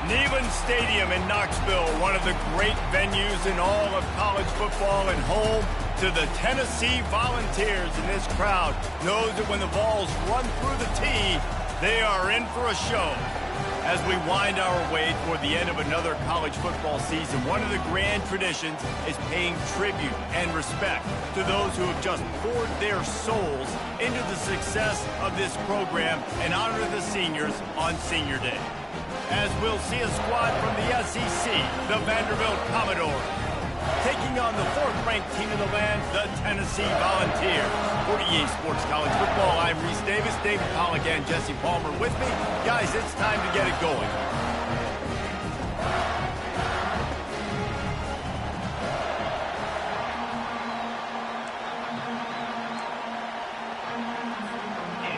Neyland Stadium in Knoxville, one of the great venues in all of college football and home to the Tennessee Volunteers. And this crowd knows that when the balls run through the tee, they are in for a show. As we wind our way toward the end of another college football season, one of the grand traditions is paying tribute and respect to those who have just poured their souls into the success of this program and honor the seniors on Senior Day. As we'll see a squad from the SEC, the Vanderbilt Commodores, taking on the fourth-ranked team in the land, the Tennessee Volunteers. For EA Sports College Football, I'm Reese Davis, David Pollack, and Jesse Palmer with me. Guys, it's time to get it going.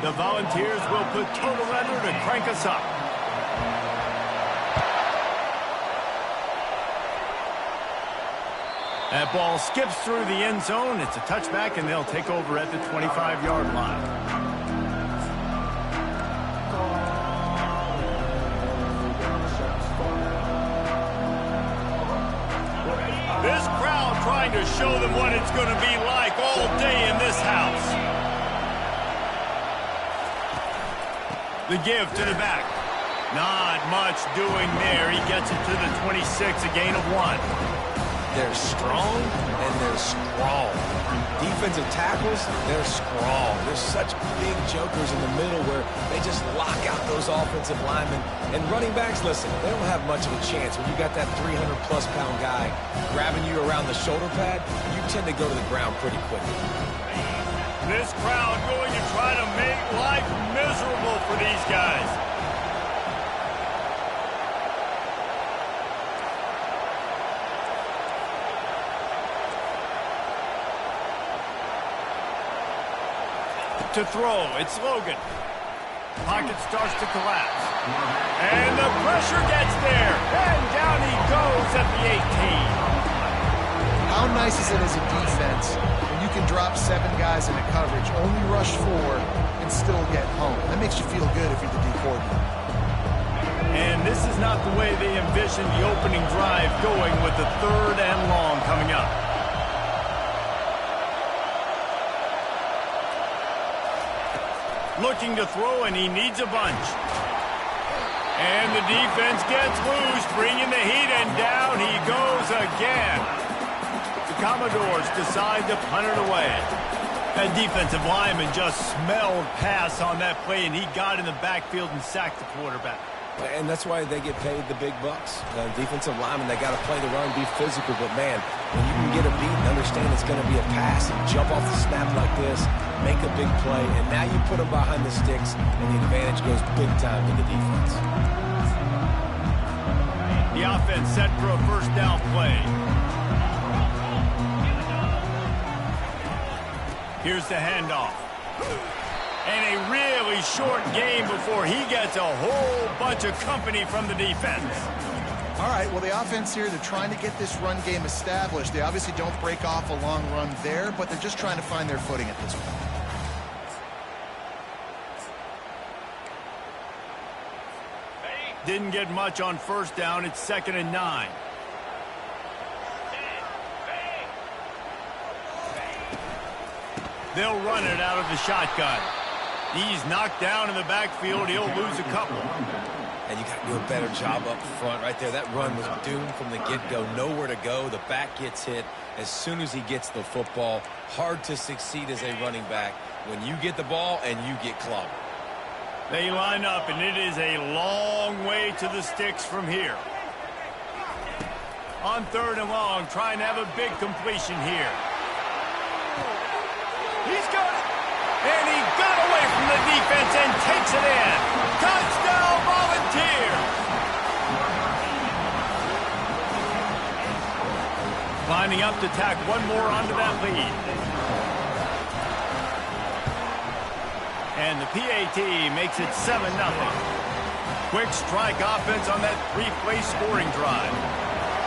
The Volunteers will put total leather to crank us up. That ball skips through the end zone. It's a touchback, and they'll take over at the 25-yard line. This crowd trying to show them what it's going to be like all day in this house. The give to the back. Not much doing there. He gets it to the 26, a gain of 1. They're strong and they're scrawl. Defensive tackles, they're scrawl. There's such big jokers in the middle where they just lock out those offensive linemen. And running backs, listen, they don't have much of a chance. When you got that 300-plus pound guy grabbing you around the shoulder pad, you tend to go to the ground pretty quickly. This crowd going to try to make life miserable for these guys. To throw, it's Logan. Pocket starts to collapse. And the pressure gets there. And down he goes at the 18. How nice is it as a defense when you can drop 7 guys into coverage, only rush 4, and still get home? That makes you feel good if you're the D coordinator. And this is not the way they envisioned the opening drive going with the 3rd and long coming up. Looking to throw, and he needs a bunch. And the defense gets loose, bringing the heat, and down he goes again. The Commodores decide to punt it away. That defensive lineman just smelled pass on that play, and he got in the backfield and sacked the quarterback. And that's why they get paid the big bucks. The defensive linemen, they got to play the run, be physical. But, man, when you can get a beat and understand it's going to be a pass and jump off the snap like this, make a big play, and now you put them behind the sticks, and the advantage goes big time to the defense. The offense set for a first down play. Here's the handoff. And a really short game before he gets a whole bunch of company from the defense. All right, well, the offense here, they're trying to get this run game established. They obviously don't break off a long run there, but they're just trying to find their footing at this point. Didn't get much on first down. It's 2nd and 9. They'll run it out of the shotgun. He's knocked down in the backfield. He'll lose a couple. And you got to do a better job up front right there. That run was doomed from the get-go. Nowhere to go. The back gets hit as soon as he gets the football. Hard to succeed as a running back when you get the ball and you get clobbered. They line up, and it is a long way to the sticks from here. On 3rd and long, trying to have a big completion here. He's got it. And he got away from the defense and takes it in. Touchdown, Volunteers! Lining up to tack one more onto that lead. And the PAT makes it 7-0. Quick strike offense on that 3-play scoring drive.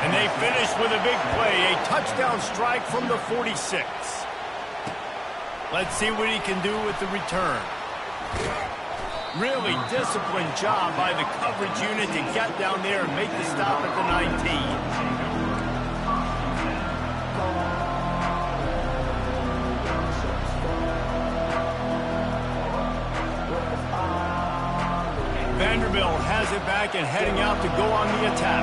And they finish with a big play, a touchdown strike from the 46. Let's see what he can do with the return. Really disciplined job by the coverage unit to get down there and make the stop at the 19. Vanderbilt has it back and heading out to go on the attack.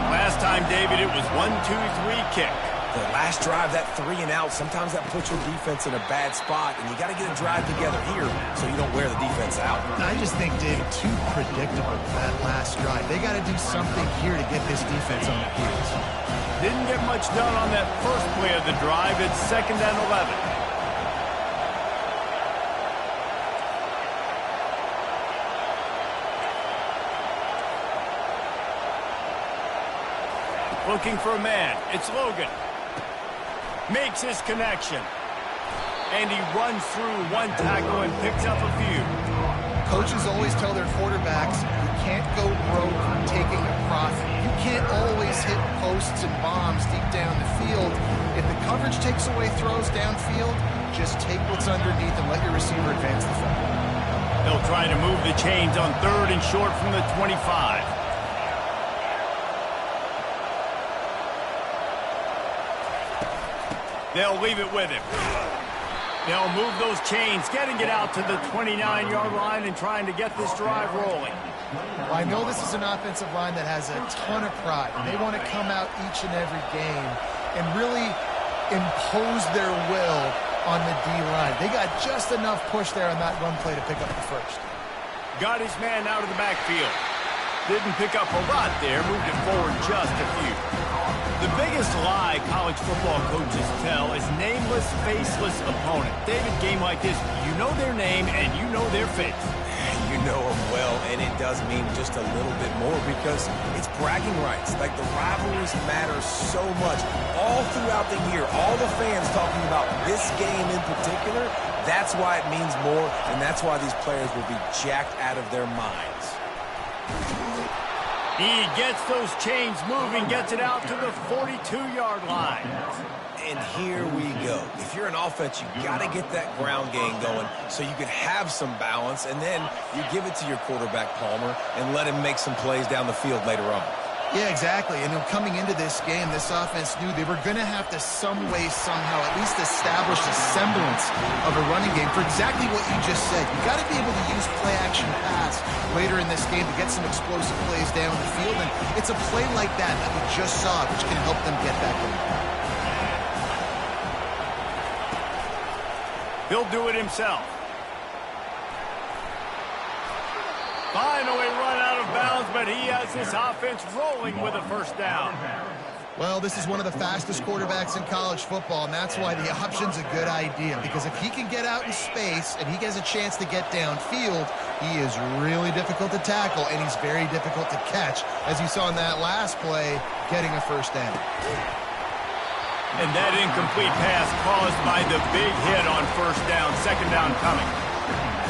Last time, David, it was 1-2-3 kick. The last drive, that 3 and out, sometimes that puts your defense in a bad spot, and you got to get a drive together here so you don't wear the defense out. I just think, Dave, too predictable that last drive. They got to do something here to get this defense on their heels. Didn't get much done on that first play of the drive. It's 2nd and 11. Looking for a man. It's Logan. Makes his connection. And he runs through one tackle and picks up a few. Coaches always tell their quarterbacks, you can't go broke taking a profit. You can't always hit posts and bombs deep down the field. If the coverage takes away throws downfield, just take what's underneath and let your receiver advance the football. They'll try to move the chains on 3rd and short from the 25. They'll leave it with him. They'll move those chains, getting it out to the 29-yard line and trying to get this drive rolling. Well, I know this is an offensive line that has a ton of pride. They want to come out each and every game and really impose their will on the D-line. They got just enough push there on that run play to pick up the first. Got his man out of the backfield. Didn't pick up a lot there, moved it forward just a few. The biggest lie college football coaches tell is nameless, faceless opponent. David, game like this, you know their name and you know their face. You know them well, and it does mean just a little bit more because it's bragging rights. Like, the rivalries matter so much. All throughout the year, all the fans talking about this game in particular, that's why it means more, and that's why these players will be jacked out of their minds. He gets those chains moving, gets it out to the 42-yard line. And here we go. If you're an offense, you got to get that ground game going so you can have some balance, and then you give it to your quarterback, Palmer, and let him make some plays down the field later on. Yeah, exactly. And coming into this game, this offense knew they were going to have to some way, somehow, at least establish a semblance of a running game for exactly what you just said. You got to be able to use play-action pass later in this game to get some explosive plays down the field. And it's a play like that we just saw, which can help them get back in. He'll do it himself. Finally run out of bounds, but he has this offense rolling with a first down. Well, this is one of the fastest quarterbacks in college football, and that's why the option's a good idea, because if he can get out in space and he gets a chance to get downfield, he is really difficult to tackle, and he's very difficult to catch, as you saw in that last play, getting a first down. And that incomplete pass caused by the big hit on first down, 2nd down coming.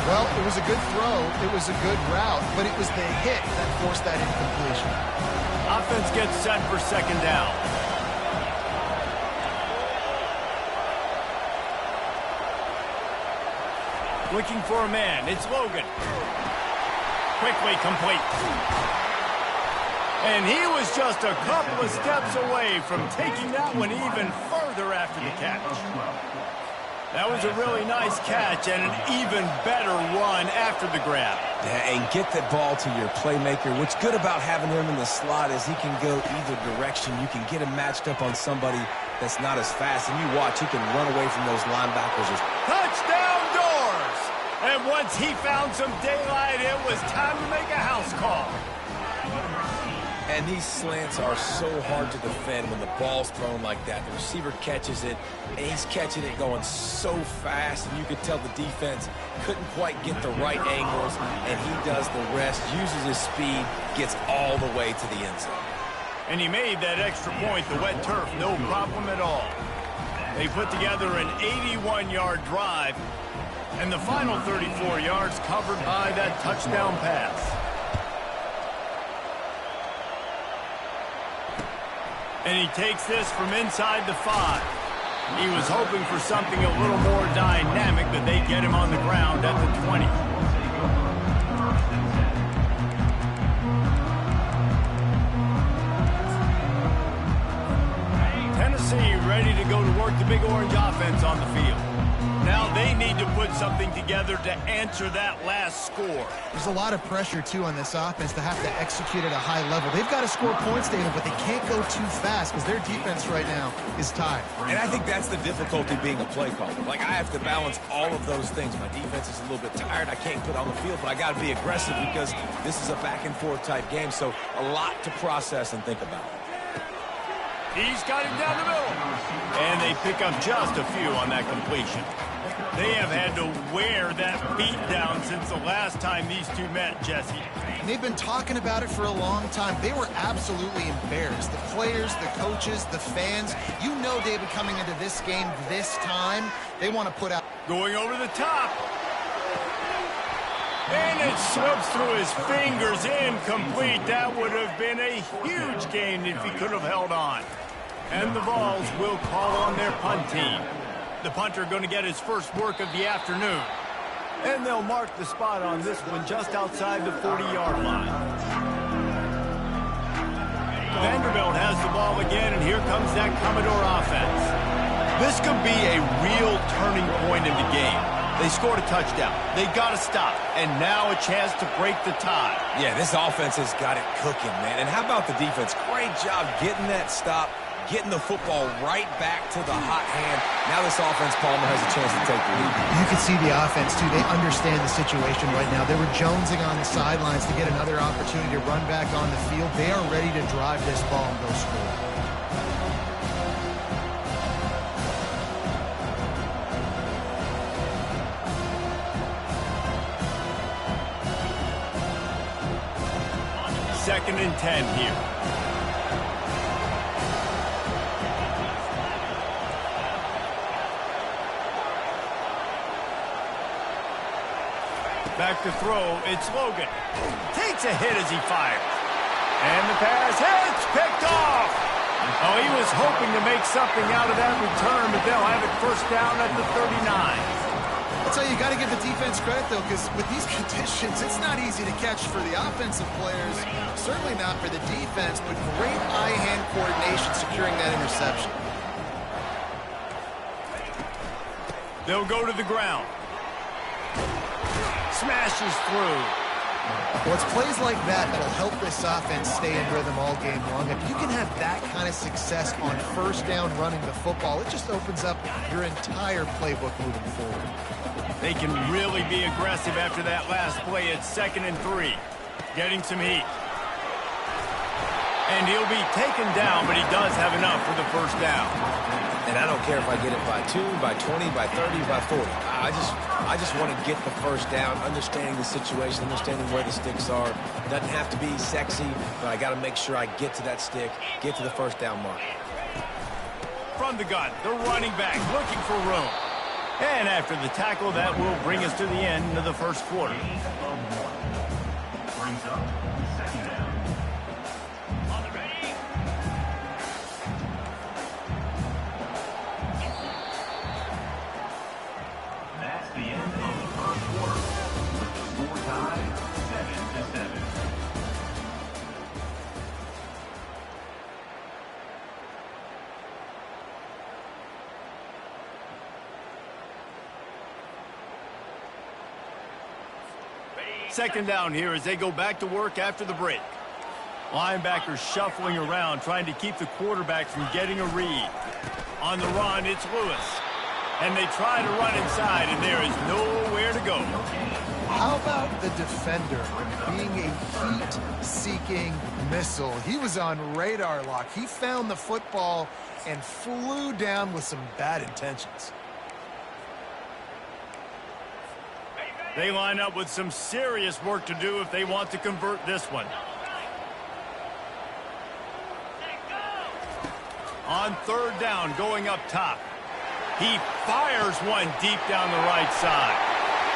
Well, it was a good throw, it was a good route, but it was the hit that forced that incompletion. Offense gets set for 2nd down. Looking for a man, it's Logan. Quickly complete. And he was just a couple of steps away from taking that one even further after the catch. That was a really nice catch and an even better run after the grab. Yeah, and get that ball to your playmaker. What's good about having him in the slot is he can go either direction. You can get him matched up on somebody that's not as fast, and you watch, he can run away from those linebackers. Touchdown Doors! And once he found some daylight, it was time to make a house call. And these slants are so hard to defend when the ball's thrown like that. The receiver catches it, and he's catching it going so fast, and you could tell the defense couldn't quite get the right angles, and he does the rest, uses his speed, gets all the way to the end zone. And he made that extra point, the wet turf, no problem at all. They put together an 81-yard drive, and the final 34 yards covered by that touchdown pass. And he takes this from inside the 5. He was hoping for something a little more dynamic, but they get him on the ground at the 20. ready to go to work the Big Orange offense on the field. Now they need to put something together to answer that last score. There's a lot of pressure, too, on this offense to have to execute at a high level. They've got to score points, David, but they can't go too fast because their defense right now is tied. And I think that's the difficulty being a play caller. Like, I have to balance all of those things. My defense is a little bit tired. I can't put on the field, but I got to be aggressive because this is a back-and-forth type game, so a lot to process and think about. He's got him down the middle. And they pick up just a few on that completion. They have had to wear that beat down since the last time these two met, Jesse. They've been talking about it for a long time. They were absolutely embarrassed. The players, the coaches, the fans. You know, David, coming into this game this time, they want to put out... Going over the top. And it slips through his fingers, incomplete. That would have been a huge gain if he could have held on. And the Vols will call on their punt team. The punter going to get his first work of the afternoon. And they'll mark the spot on this one just outside the 40-yard line. Vanderbilt has the ball again, and here comes that Commodore offense. This could be a real turning point in the game. They scored a touchdown. They got to stop. And now a chance to break the tie. Yeah, this offense has got it cooking, man. And how about the defense? Great job getting that stop, getting the football right back to the hot hand. Now this offense, Palmer, has a chance to take the lead. You can see the offense, too. They understand the situation right now. They were jonesing on the sidelines to get another opportunity to run back on the field. They are ready to drive this ball and go score. Second and 10 here. Back to throw, it's Logan. Takes a hit as he fires. And the pass hits, picked off. Oh, he was hoping to make something out of that return, but they'll have it first down at the 39. That's how you got to give the defense credit, though, because with these conditions, it's not easy to catch for the offensive players, certainly not for the defense, but great eye-hand coordination securing that interception. They'll go to the ground. Smashes through. Well, it's plays like that that'll help this offense stay in rhythm all game long. If you can have that kind of success on first down running the football, it just opens up your entire playbook moving forward. They can really be aggressive after that last play. It's 2nd and 3. Getting some heat. And he'll be taken down, but he does have enough for the first down. And I don't care if I get it by 2, by 20, by 30, by 40. I just want to get the first down, understanding the situation, understanding where the sticks are. Doesn't have to be sexy, but I got to make sure I get to that stick, get to the first down mark. From the gun, the running back looking for room. And after the tackle, that will bring us to the end of the first quarter. Brings up second down. On the ready. That's the end of the first quarter. With the score tied 7-7. Second down here as they go back to work after the break. Linebackers shuffling around, trying to keep the quarterback from getting a read. On the run, it's Lewis. And they try to run inside, and there is nowhere to go. How about the defender being a heat-seeking missile? He was on radar lock. He found the football and flew down with some bad intentions. They line up with some serious work to do if they want to convert this one. On third down, going up top. He fires one deep down the right side.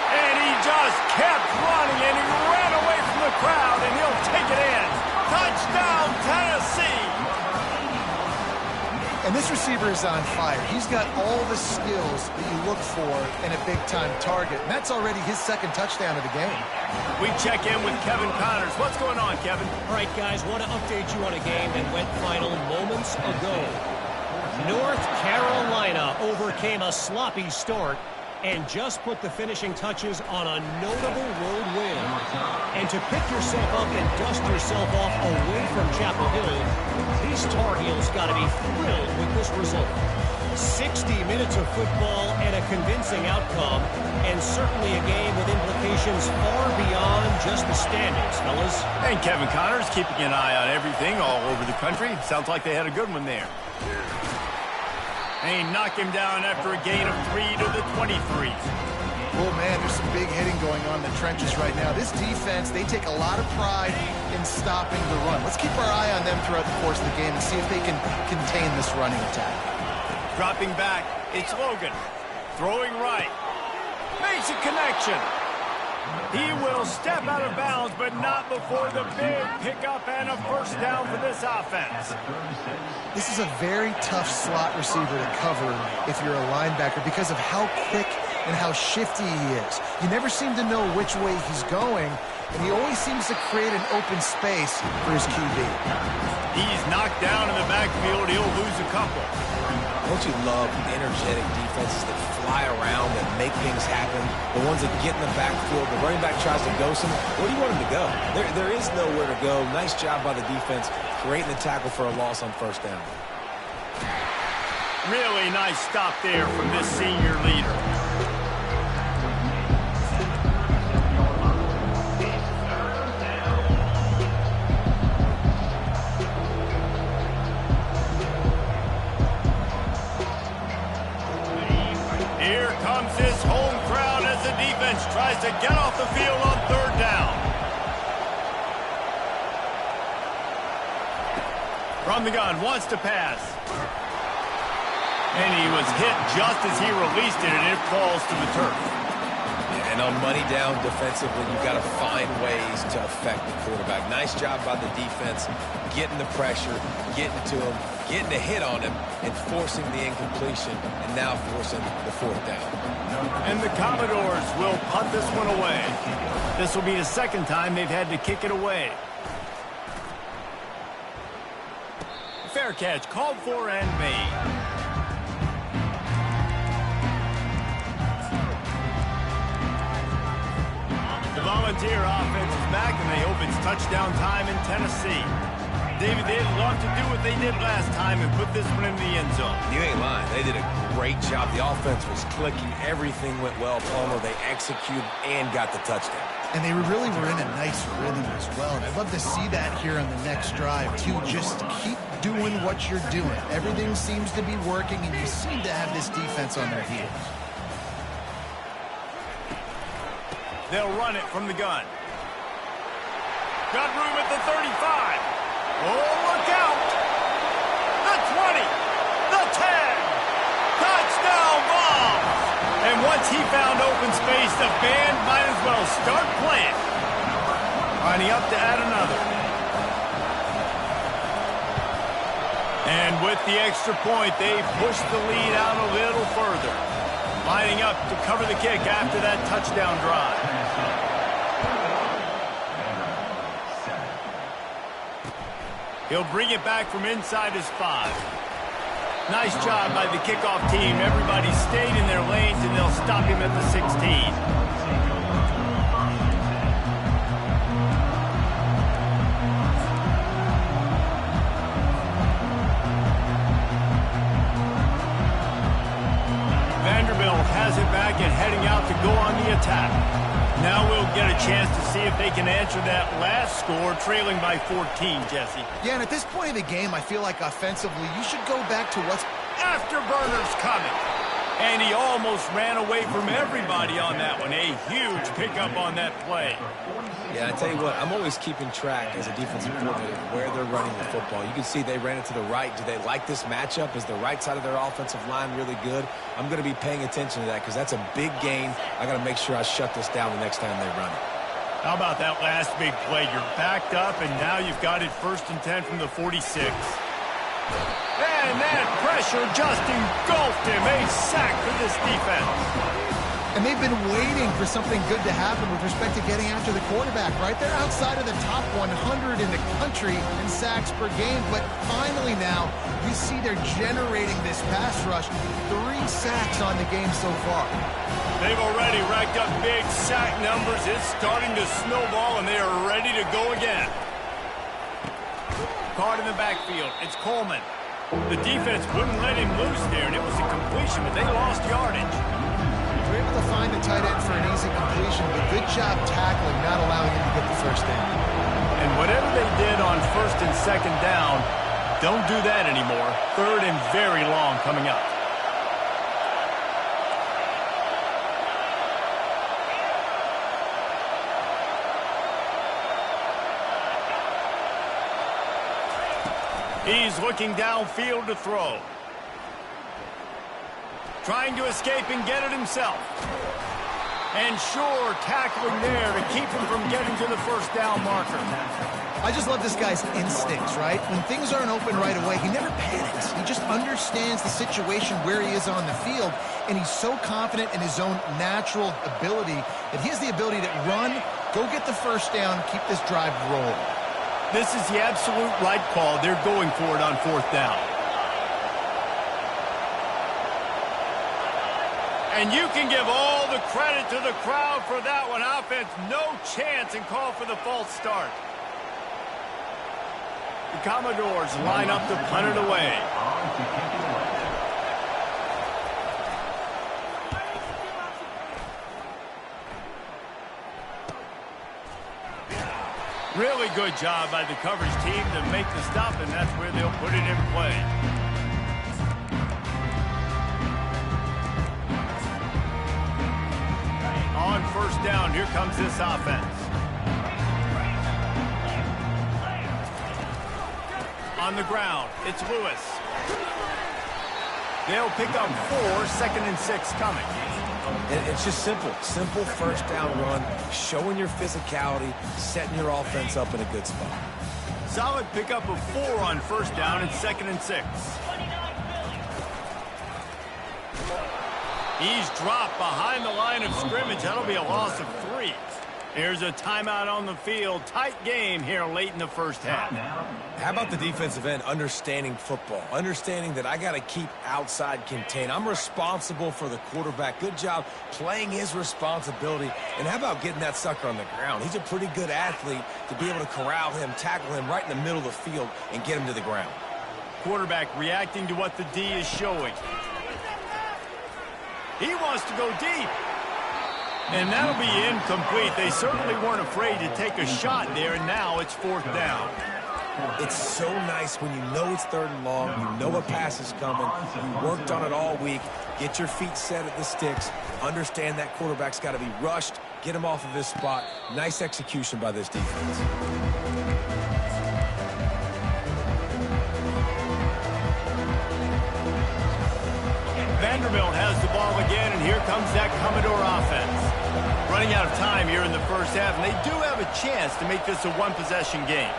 And he just kept running, and he ran away from the crowd, and he'll take it in. Touchdown, Tennessee! And this receiver is on fire. He's got all the skills that you look for in a big-time target. And that's already his second touchdown of the game. We check in with Kevin Connors. What's going on, Kevin? All right, guys, want to update you on a game that went final moments ago. North Carolina overcame a sloppy start and just put the finishing touches on a notable road win. And to pick yourself up and dust yourself off away from Chapel Hill, these Tar Heels got to be thrilled with this result. 60 minutes of football and a convincing outcome, and certainly a game with implications far beyond just the standings, fellas. And Kevin Connors keeping an eye on everything all over the country. Sounds like they had a good one there. And he knocked him down after a gain of 3 to the 23. Oh, man, there's some big hitting going on in the trenches right now. This defense, they take a lot of pride in stopping the run. Let's keep our eye on them throughout the course of the game and see if they can contain this running attack. Dropping back, it's Logan. Throwing right. Makes a connection. He will step out of bounds, but not before the big pickup and a first down for this offense. This is a very tough slot receiver to cover if you're a linebacker because of how quick and how shifty he is. You never seem to know which way he's going, and he always seems to create an open space for his QB. He's knocked down in the backfield. He'll lose a couple. Don't you love energetic defenses that fly around and make things happen? The ones that get in the backfield, the running back tries to go somewhere. Where do you want him to go? There is nowhere to go. Nice job by the defense creating the tackle for a loss on first down. Really nice stop there from this senior leader. Here comes his home crowd as the defense tries to get off the field on third down. From the gun, wants to pass. And he was hit just as he released it, and it falls to the turf. And on money down defensively, you've got to find ways to affect the quarterback. Nice job by the defense, getting the pressure, getting to him, getting a hit on him, and forcing the incompletion, and now forcing the fourth down. And the Commodores will punt this one away. This will be the second time they've had to kick it away. Fair catch, called for and made. The Volunteer offense is back, and they hope it's touchdown time in Tennessee. David, they'd love to do what they did last time and put this one in the end zone. You ain't lying. They did a great job. The offense was clicking. Everything went well. Palmer, they executed and got the touchdown. And they really were in a nice rhythm as well. And I'd love to see that here on the next drive, too. Just keep doing what you're doing. Everything seems to be working, and you seem to have this defense on their heels. They'll run it from the gun. Got room at the 35. Oh, look out. The 20. The 10. Touchdown ball. And once he found open space, the band might as well start playing. Lining up to add another. And with the extra point, they pushed the lead out a little further. Lining up to cover the kick after that touchdown drive. He'll bring it back from inside his 5. Nice job by the kickoff team. Everybody stayed in their lanes, and they'll stop him at the 16. Vanderbilt has it back and heading out to go on the attack. Now we'll get a chance to see if they can answer that last score, trailing by 14, Jesse. Yeah, and at this point of the game, I feel like offensively, you should go back to what's... Afterburner's coming. And he almost ran away from everybody on that one. A huge pickup on that play. Yeah, I tell you what, I'm always keeping track as a defensive coordinator where they're running the football. You can see they ran it to the right. Do they like this matchup? Is the right side of their offensive line really good? I'm going to be paying attention to that because that's a big gain. I got to make sure I shut this down the next time they run it. How about that last big play? You're backed up, and now you've got it 1st and 10 from the 46. And that pressure just engulfed him. A sack for this defense. And they've been waiting for something good to happen with respect to getting after the quarterback, right? They're outside of the top 100 in the country in sacks per game, but finally now you see they're generating this pass rush. 3 sacks on the game so far. They've already racked up big sack numbers. It's starting to snowball, and they are ready to go again. Caught in the backfield. It's Coleman. The defense wouldn't let him loose there, and it was a completion, but they lost yardage. They're able to find the tight end for an easy completion, but good job tackling, not allowing him to get the first down. And whatever they did on first and second down, don't do that anymore. Third and very long coming up. He's looking downfield to throw. Trying to escape and get it himself. And sure, tackling there to keep him from getting to the first down marker. I just love this guy's instincts, right? When things aren't open right away, he never panics. He just understands the situation where he is on the field, and he's so confident in his own natural ability that he has the ability to run, go get the first down, keep this drive rolling. This is the absolute right call. They're going for it on fourth down. And you can give all the credit to the crowd for that one. Offense, no chance, and call for the false start. The Commodores line up to punt it away. Really good job by the coverage team to make the stop, and that's where they'll put it in play. On first down, here comes this offense. On the ground, it's Lewis. They'll pick up 4, 2nd and 6 coming. It's just simple. Simple first down run, showing your physicality, setting your offense up in a good spot. Solid pickup of 4 on first down and 2nd and 6. He's dropped behind the line of scrimmage. That'll be a loss of 3. Here's a timeout on the field. Tight game here late in the first half. How about the defensive end understanding football? Understanding that I got to keep outside contained. I'm responsible for the quarterback. Good job playing his responsibility. And how about getting that sucker on the ground? He's a pretty good athlete to be able to corral him, tackle him right in the middle of the field, and get him to the ground. Quarterback reacting to what the D is showing. He wants to go deep. And that'll be incomplete. They certainly weren't afraid to take a shot there, and now it's fourth down. It's so nice when you know it's 3rd and long, you know a pass is coming, you worked on it all week, get your feet set at the sticks, understand that quarterback's got to be rushed, get him off of his spot. Nice execution by this defense. Vanderbilt has the ball again, and here comes that Commodore offense. Running out of time here in the first half, and they do have a chance to make this a one-possession game.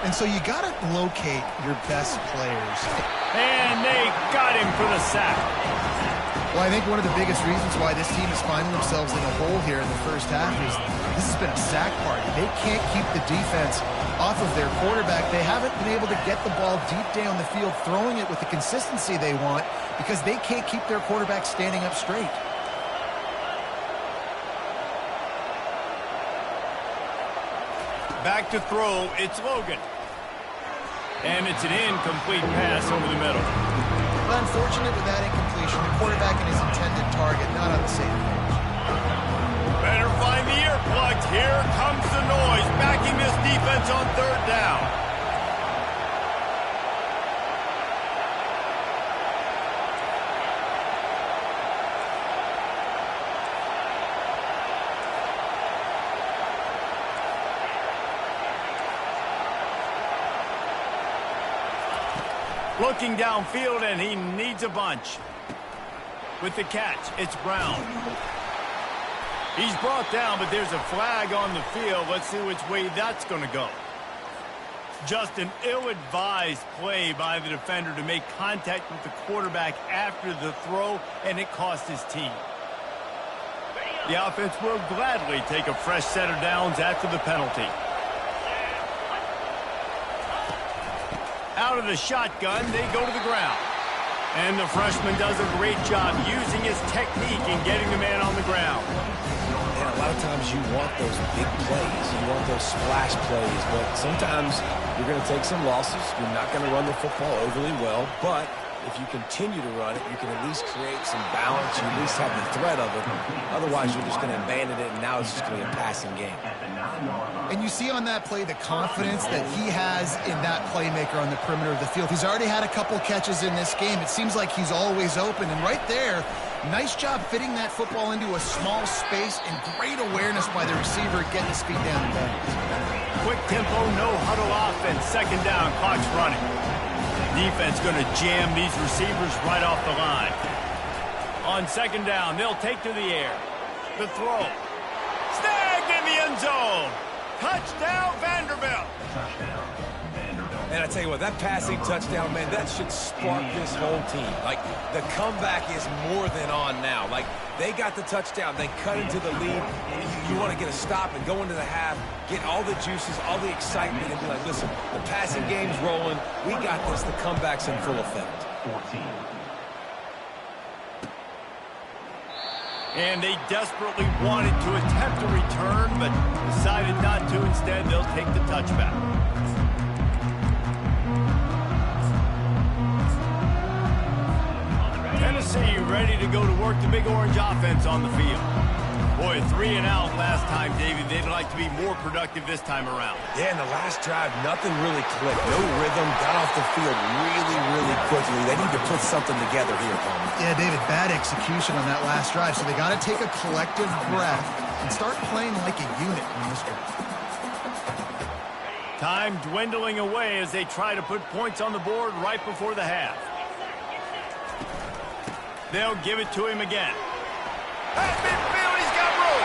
And so you got to locate your best players. And they got him for the sack. Well, I think one of the biggest reasons why this team is finding themselves in a hole here in the first half is this has been a sack party. They can't keep the defense off of their quarterback. They haven't been able to get the ball deep down the field, throwing it with the consistency they want because they can't keep their quarterback standing up straight. Back to throw, it's Logan. And it's an incomplete pass over the middle. Well, unfortunate with that incompletion. The quarterback and his intended target not on the same page. Better find the earplugs. Here comes the noise, backing this defense on third down. Looking downfield, and he needs a bunch. With the catch, it's Brown. He's brought down, but there's a flag on the field. Let's see which way that's going to go. Just an ill-advised play by the defender to make contact with the quarterback after the throw, and it cost his team. The offense will gladly take a fresh set of downs after the penalty. Out of the shotgun, they go to the ground. And the freshman does a great job using his technique in getting the man on the ground. And a lot of times you want those big plays. You want those splash plays. But sometimes you're going to take some losses. You're not going to run the football overly well. But if you continue to run it, you can at least create some balance. You at least have the threat of it. Otherwise, you're just going to abandon it, and now it's just going to be a passing game. And you see on that play the confidence that he has in that playmaker on the perimeter of the field. He's already had a couple catches in this game. It seems like he's always open. And right there, nice job fitting that football into a small space and great awareness by the receiver getting his feet down the bounds. Quick tempo, no huddle offense. Second down, clock's running. Defense going to jam these receivers right off the line. On second down, they'll take to the air. The throw. Snagged in the end zone. Touchdown, Vanderbilt. And I tell you what, that passing touchdown, man, that should spark this whole team. Like, the comeback is more than on now. Like, they got the touchdown. They cut into the lead. You want to get a stop and go into the half, get all the juices, all the excitement, and be like, listen, the passing game's rolling. We got this. The comeback's in full effect. 14. And they desperately wanted to attempt a return, but decided not to. Instead, they'll take the touchback. Tennessee ready to go to work the Big Orange offense on the field. Boy, 3 and out last time, David. They'd like to be more productive this time around. Yeah, in the last drive, nothing really clicked. No rhythm. Got off the field really, really quickly. They need to put something together here, Coleman. Yeah, David, bad execution on that last drive. So they got to take a collective breath and start playing like a unit on this drive. Time dwindling away as they try to put points on the board right before the half. They'll give it to him again. At midfield, he's got room.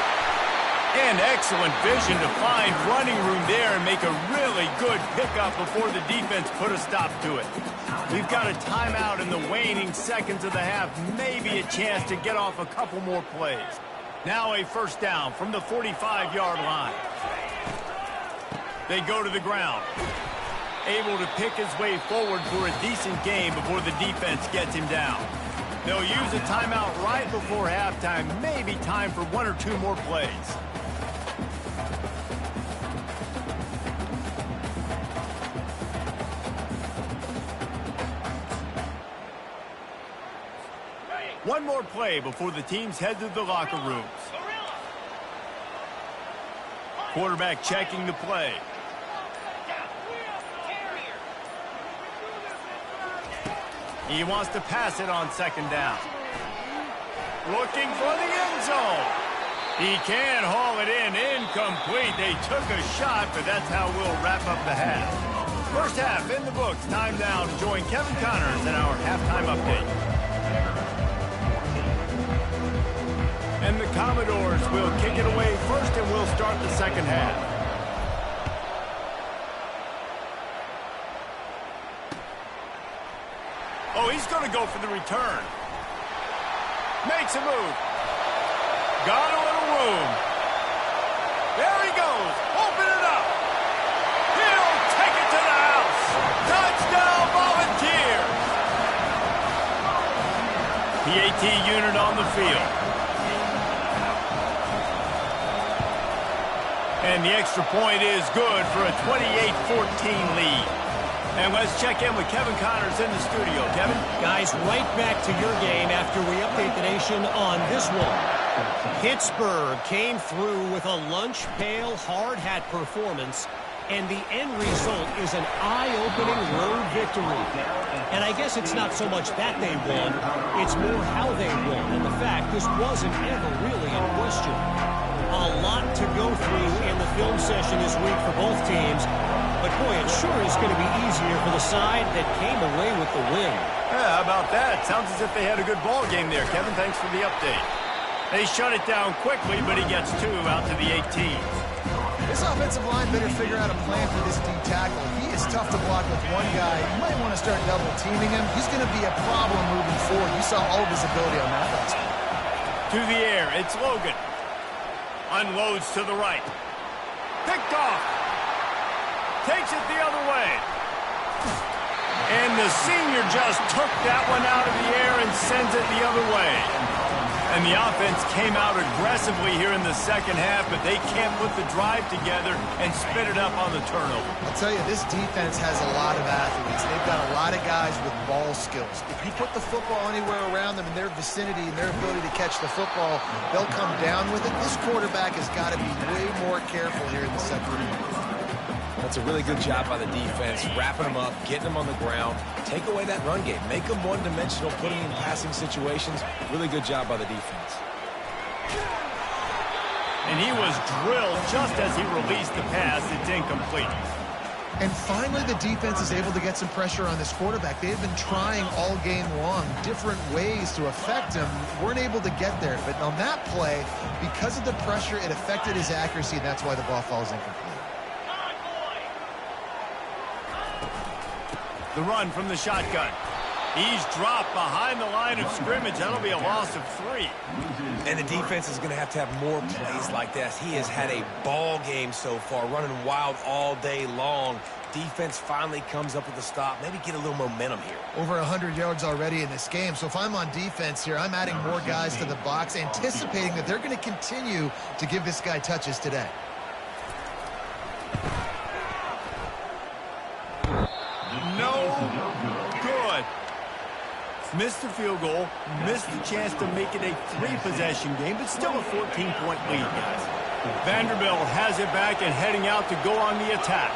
And excellent vision to find running room there and make a really good pickup before the defense put a stop to it. We've got a timeout in the waning seconds of the half. Maybe a chance to get off a couple more plays. Now a first down from the 45-yard line. They go to the ground. Able to pick his way forward for a decent gain before the defense gets him down. They'll use a timeout right before halftime. Maybe time for 1 or 2 more plays. One more play before the teams head to the locker rooms. Quarterback checking the play. He wants to pass it on second down. Looking for the end zone. He can haul it in. Incomplete. They took a shot, but that's how we'll wrap up the half. First half in the books. Time now to join Kevin Connors in our halftime update. And the Commodores will kick it away first, and we'll start the second half. Oh, he's going to go for the return. Makes a move. Got a little room. There he goes. Open it up. He'll take it to the house. Touchdown, Volunteers. PAT unit on the field. And the extra point is good for a 28-14 lead. And let's check in with Kevin Connors in the studio. Kevin? Guys, right back to your game after we update the nation on this one. Pittsburgh came through with a lunch pail hard hat performance, and the end result is an eye-opening road victory. And I guess it's not so much that they won, it's more how they won, and the fact this wasn't ever really in question. A lot to go through in the film session this week for both teams. But, boy, it sure is going to be easier for the side that came away with the win. Yeah, how about that? Sounds as if they had a good ball game there, Kevin. Thanks for the update. They shut it down quickly, but he gets 2 out to the 18. This offensive line better figure out a plan for this D tackle. He is tough to block with one guy. You might want to start double-teaming him. He's going to be a problem moving forward. You saw all of his ability on that last one. To the air, it's Logan. Unloads to the right. Picked off. Takes it the other way. And the senior just took that one out of the air and sends it the other way. And the offense came out aggressively here in the second half, but they can't put the drive together and spit it up on the turnover. I'll tell you, this defense has a lot of athletes. They've got a lot of guys with ball skills. If you put the football anywhere around them in their vicinity and their ability to catch the football, they'll come down with it. This quarterback has got to be way more careful here in the second half. That's a really good job by the defense, wrapping them up, getting them on the ground. Take away that run game. Make them one-dimensional, putting them in passing situations. Really good job by the defense. And he was drilled just as he released the pass. It's incomplete. And finally, the defense is able to get some pressure on this quarterback. They've been trying all game long, different ways to affect him. Weren't able to get there. But on that play, because of the pressure, it affected his accuracy, and that's why the ball falls incomplete. The run from the shotgun. He's dropped behind the line of scrimmage. That'll be a loss of 3. And the defense is going to have more plays like this. He has had a ball game so far, running wild all day long. Defense finally comes up with a stop. Maybe get a little momentum here. Over 100 yards already in this game. So if I'm on defense here, I'm adding more guys to the box, anticipating that they're going to continue to give this guy touches today. Good. Missed the field goal, missed the chance to make it a 3-possession game, but still a 14-point lead, guys. Vanderbilt has it back and heading out to go on the attack.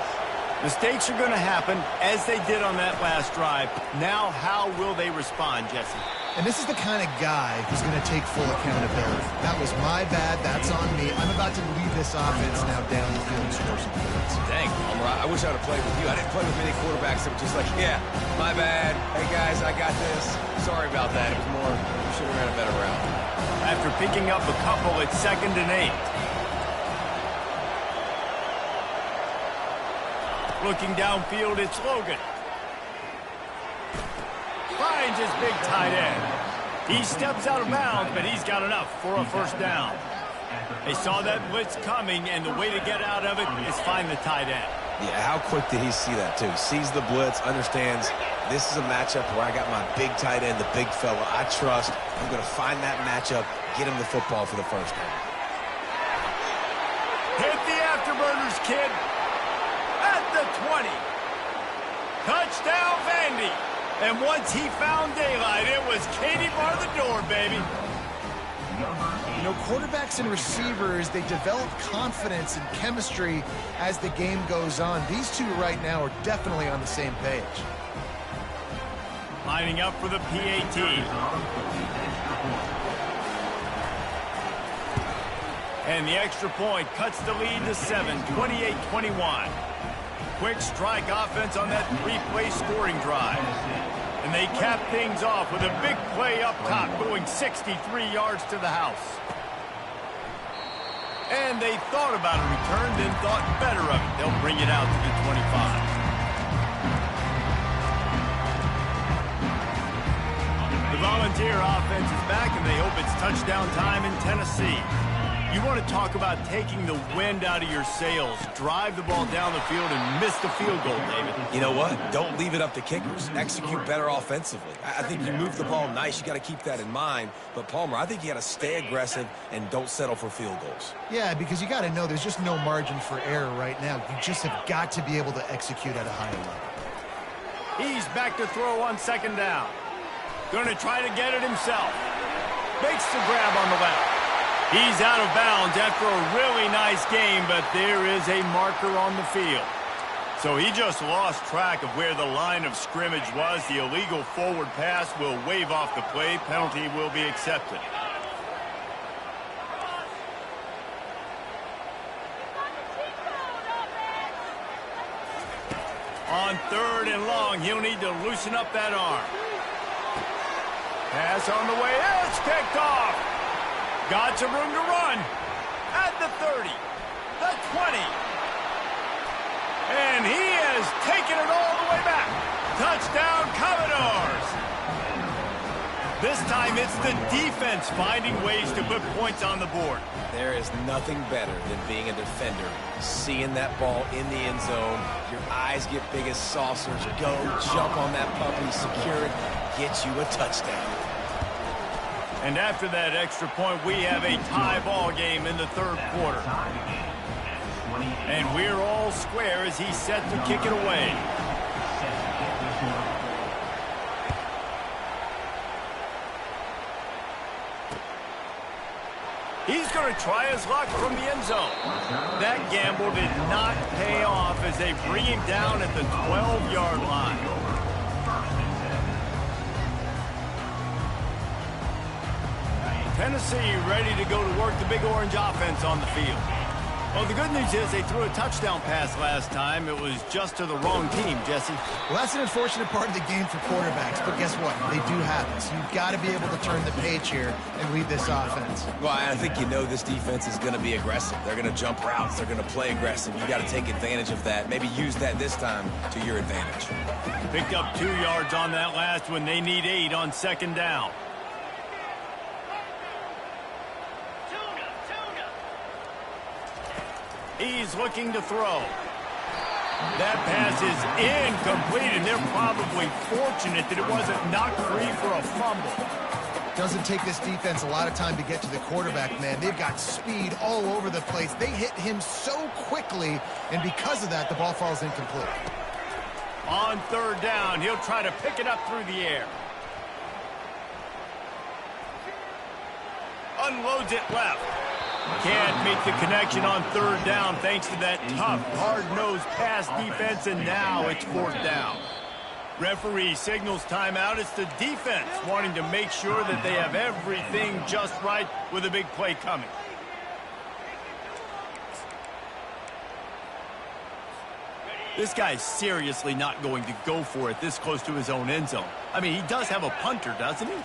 Mistakes are going to happen, as they did on that last drive. Now, how will they respond, Jesse? And this is the kind of guy who's going to take full accountability. That was my bad. That's on me. I'm about to lead this offense now down the field and score some points. Dang, I wish I would have played with you. I didn't play with many quarterbacks that were just like, yeah, my bad. Hey, guys, I got this. Sorry about that. It was more, we should have ran a better route. After picking up a couple, it's 2nd and 8. Looking downfield, it's Logan. Finds his big tight end. He steps out of bounds, but he's got enough for a first down. They saw that blitz coming, and the way to get out of it is find the tight end. Yeah, how quick did he see that, too? Sees the blitz, understands this is a matchup where I got my big tight end, the big fella I trust. I'm going to find that matchup, get him the football for the first down. Hit the afterburners, kid. At the 20. Touchdown, Vandy. And once he found daylight, it was Katie bar the door, baby. You know, quarterbacks and receivers, they develop confidence and chemistry as the game goes on. These two right now are definitely on the same page. Lining up for the PAT. And the extra point cuts the lead to 7, 28-21. Quick strike offense on that 3-play scoring drive. And they cap things off with a big play up top, going 63 yards to the house. And they thought about a return, then thought better of it. They'll bring it out to the 25. The Volunteer offense is back, and they hope it's touchdown time in Tennessee. You want to talk about taking the wind out of your sails. Drive the ball down the field and miss the field goal, David. You know what? Don't leave it up to kickers. Execute better offensively. I think you move the ball nice. You got to keep that in mind. But, Palmer, I think you got to stay aggressive and don't settle for field goals. Yeah, because you got to know there's just no margin for error right now. You just have got to be able to execute at a higher level. He's back to throw on 2nd down. Going to try to get it himself. Makes the grab on the left. He's out of bounds after a really nice game, but there is a marker on the field. So he just lost track of where the line of scrimmage was. The illegal forward pass will wave off the play. Penalty will be accepted. On 3rd and long, he'll need to loosen up that arm. Pass on the way. It's picked off. Got some room to run. At the 30. The 20. And he has taken it all the way back. Touchdown, Commodores. This time it's the defense finding ways to put points on the board. There is nothing better than being a defender. Seeing that ball in the end zone, your eyes get big as saucers. Go, jump on that puppy, secure it, get you a touchdown. And after that extra point, we have a tie ball game in the third quarter. And we're all square as he's set to kick it away. He's going to try his luck from the end zone. That gamble did not pay off as they bring him down at the 12-yard line. Tennessee ready to go to work the Big Orange offense on the field. Well, the good news is they threw a touchdown pass last time. It was just to the wrong team, Jesse. Well, that's an unfortunate part of the game for quarterbacks, but guess what? They do have it. So you've got to be able to turn the page here and lead this offense. Well, I think you know this defense is going to be aggressive. They're going to jump routes. They're going to play aggressive. You got to take advantage of that. Maybe use that this time to your advantage. Picked up 2 yards on that last one. They need 8 on second down. He's looking to throw. That pass is incomplete, and they're probably fortunate that it wasn't knocked free for a fumble. Doesn't take this defense a lot of time to get to the quarterback, man. They've got speed all over the place. They hit him so quickly, and because of that, the ball falls incomplete. On third down, he'll try to pick it up through the air. Unloads it left. Can't make the connection on third down thanks to that tough, hard-nosed pass defense, and now it's fourth down. Referee signals timeout. It's the defense wanting to make sure that they have everything just right with a big play coming. This guy's seriously not going to go for it this close to his own end zone. I mean, he does have a punter, doesn't he?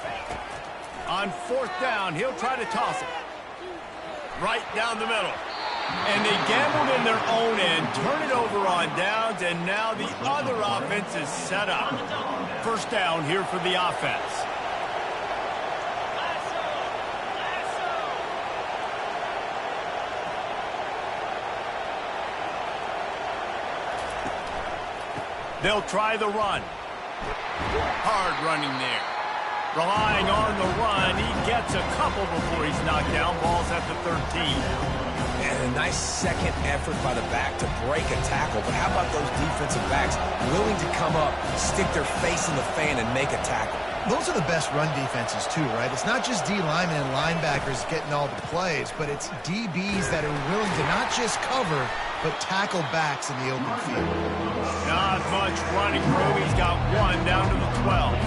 On fourth down, he'll try to toss it. Right down the middle. And they gambled in their own end, turn it over on downs, and now the other offense is set up. First down here for the offense. They'll try the run. Hard running there. Relying on the run, he gets a couple before he's knocked down. Ball's at the 13. And a nice second effort by the back to break a tackle. But how about those defensive backs willing to come up, stick their face in the fan, and make a tackle? Those are the best run defenses, too, right? It's not just D linemen and linebackers getting all the plays, but it's DBs that are willing to not just cover, but tackle backs in the open field. Not much running room. He's got one down to the 12.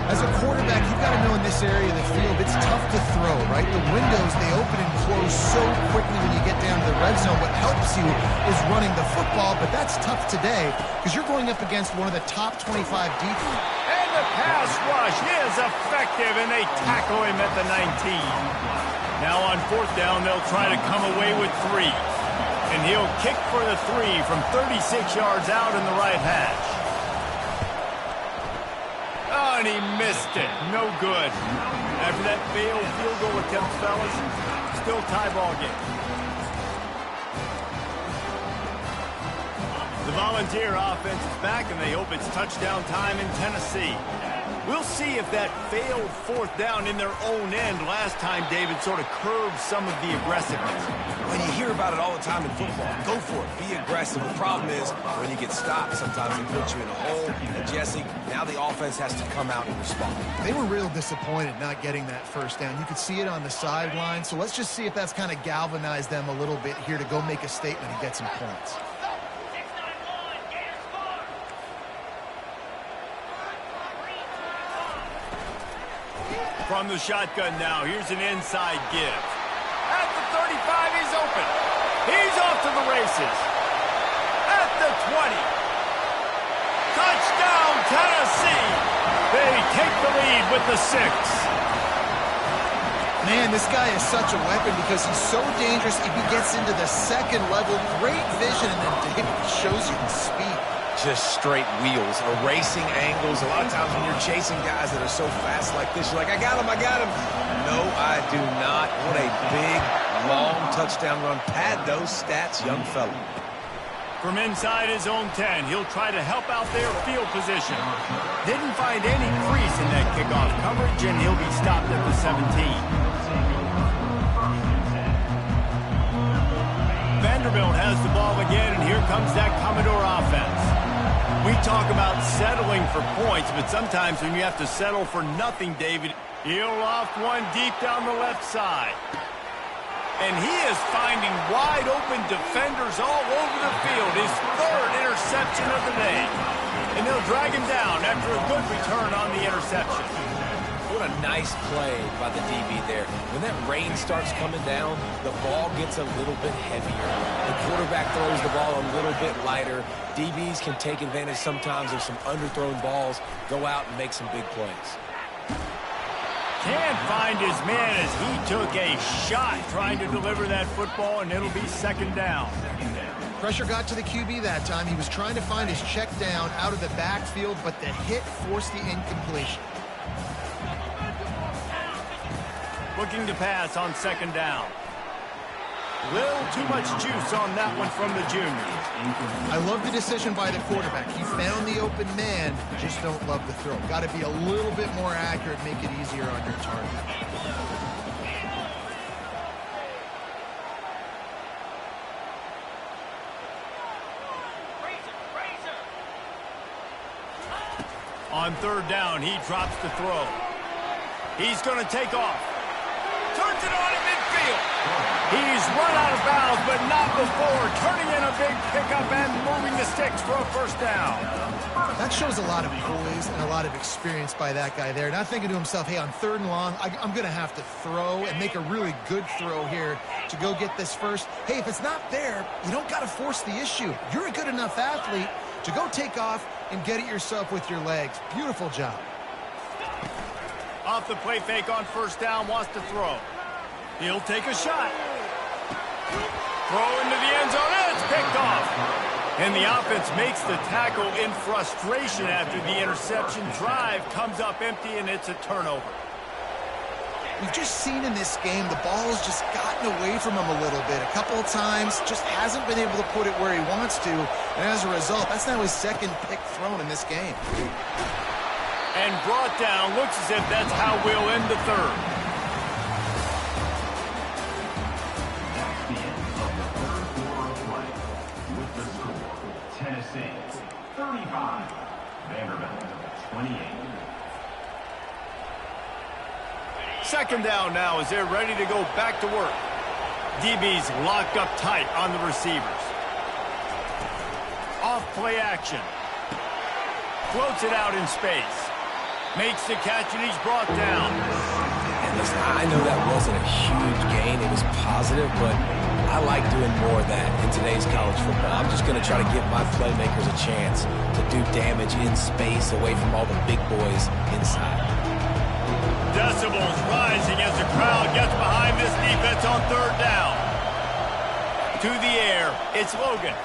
As a quarterback, you've got to know in this area of the field, it's tough to throw, right? The windows, they open and close so quickly when you get down to the red zone. What helps you is running the football, but that's tough today because you're going up against one of the top 25 defenses. And the pass rush is effective, and they tackle him at the 19. Now on fourth down, they'll try to come away with 3. And he'll kick for the 3 from 36 yards out in the right hash. Oh, and he missed it. No good. After that failed field goal attempt, fellas, still tie ball game. The Volunteer offense is back, and they hope it's touchdown time in Tennessee. We'll see if that failed fourth down in their own end last time, David, sort of curbed some of the aggressiveness. When you hear about it all the time in football, go for it. Be aggressive. The problem is when you get stopped, sometimes they put you in a hole. And Jesse, now the offense has to come out and respond. They were real disappointed not getting that first down. You could see it on the sideline. So let's just see if that's kind of galvanized them a little bit here to go make a statement and get some points. From the shotgun now, here's an inside give. At the 35, he's open. He's off to the races. At the 20. Touchdown, Tennessee. They take the lead with the 6. Man, this guy is such a weapon because he's so dangerous if he gets into the second level. Great vision, and then David shows you the speed. just straight wheels, erasing angles. A lot of times when you're chasing guys that are so fast like this, you're like, I got him. No, I do not. What a big, long touchdown run. Pad those stats, young fella. From inside his own 10, he'll try to help out their field position. Didn't find any crease in that kickoff coverage, and he'll be stopped at the 17. Vanderbilt has the ball again, and here comes that Commodore offense. We talk about settling for points, but sometimes when you have to settle for nothing, David, he'll loft one deep down the left side. And he is finding wide-open defenders all over the field. His third interception of the day. And they'll drag him down after a good return on the interception. What a nice play by the DB there. When that rain starts coming down, the ball gets a little bit heavier. The quarterback throws the ball a little bit lighter. DBs can take advantage sometimes of some underthrown balls, go out and make some big plays. Can't find his man as he took a shot trying to deliver that football, and it'll be second down. Pressure got to the QB that time. He was trying to find his check down out of the backfield, but the hit forced the incompletion. Looking to pass on second down. Little too much juice on that one from the junior. I love the decision by the quarterback. He found the open man, just don't love the throw. Got to be a little bit more accurate, make it easier on your target. On third down, he drops the throw. He's going to take off. Turns it on in midfield. He's run out of bounds, but not before turning in a big pickup and moving the sticks for a first down. That shows a lot of poise and a lot of experience by that guy there. Not thinking to himself, hey, on third and long, I'm going to have to throw and make a really good throw here to go get this first. Hey, if it's not there, you don't got to force the issue. You're a good enough athlete to go take off and get it yourself with your legs. Beautiful job. Off the play fake on first down, wants to throw. He'll take a shot. Throw into the end zone, and it's picked off. And the offense makes the tackle in frustration after the interception. Drive comes up empty, and it's a turnover. We've just seen in this game the ball has just gotten away from him a little bit. A couple of times, just hasn't been able to put it where he wants to. And as a result, that's now his second pick thrown in this game. And brought down, looks as if that's how we'll end the third. That's the end of the third quarter of play. With the score, Tennessee 35, Vanderbilt 28. Second down now as they're ready to go back to work. DB's locked up tight on the receivers. Off play action. Floats it out in space. Makes the catch, and he's brought down. And listen, I know that wasn't a huge gain. It was positive, but I like doing more of that in today's college football. I'm just going to try to give my playmakers a chance to do damage in space away from all the big boys inside. Decibels rising as the crowd gets behind this defense on third down. To the air, it's Logan.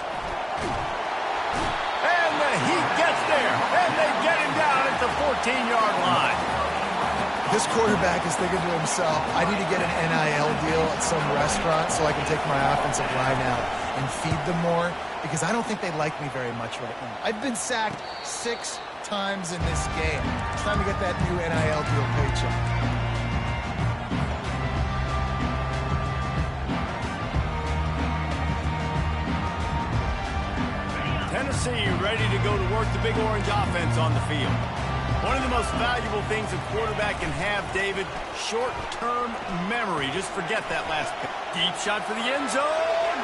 And the Heat gets there, and they get him down at the 14-yard line. This quarterback is thinking to himself, I need to get an NIL deal at some restaurant so I can take my offensive line out and feed them more, because I don't think they like me very much right now. I've been sacked 6 times in this game. It's time to get that new NIL deal paycheck. Tennessee ready to go to work the Big Orange offense on the field. One of the most valuable things a quarterback can have, David, short-term memory. Just forget that last pick. Deep shot for the end zone.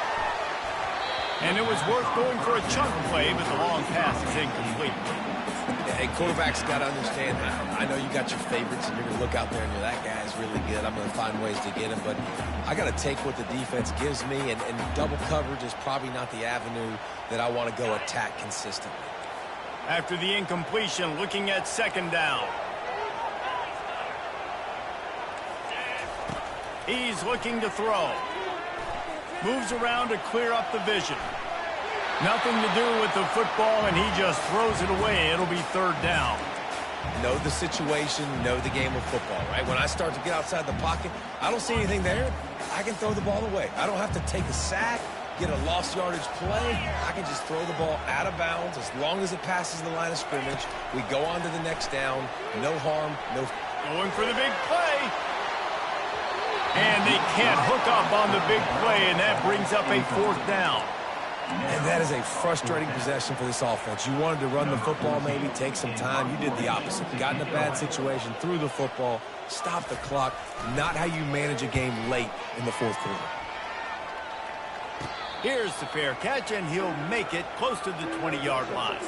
And it was worth going for a chunk play, but the long pass is incomplete. Hey, quarterbacks got to understand that. I know you got your favorites, and you're going to look out there and you're, that guy's really good. I'm going to find ways to get him, but I got to take what the defense gives me, and double coverage is probably not the avenue that I want to go attack consistently. After the incompletion, looking at second down. He's looking to throw. Moves around to clear up the vision. Nothing to do with the football, and he just throws it away. It'll be third down. Know the situation, know the game of football, right? When I start to get outside the pocket, I don't see anything there. I can throw the ball away. I don't have to take a sack, get a lost yardage play. I can just throw the ball out of bounds as long as it passes the line of scrimmage. We go on to the next down. No harm, no... Going for the big play. And they can't hook up on the big play, and that brings up a fourth down. And that is a frustrating possession for this offense. You wanted to run the football, maybe take some time. You did the opposite. Got in a bad situation, threw the football, stopped the clock. Not how you manage a game late in the fourth quarter. Here's the fair catch, and he'll make it close to the 20-yard line.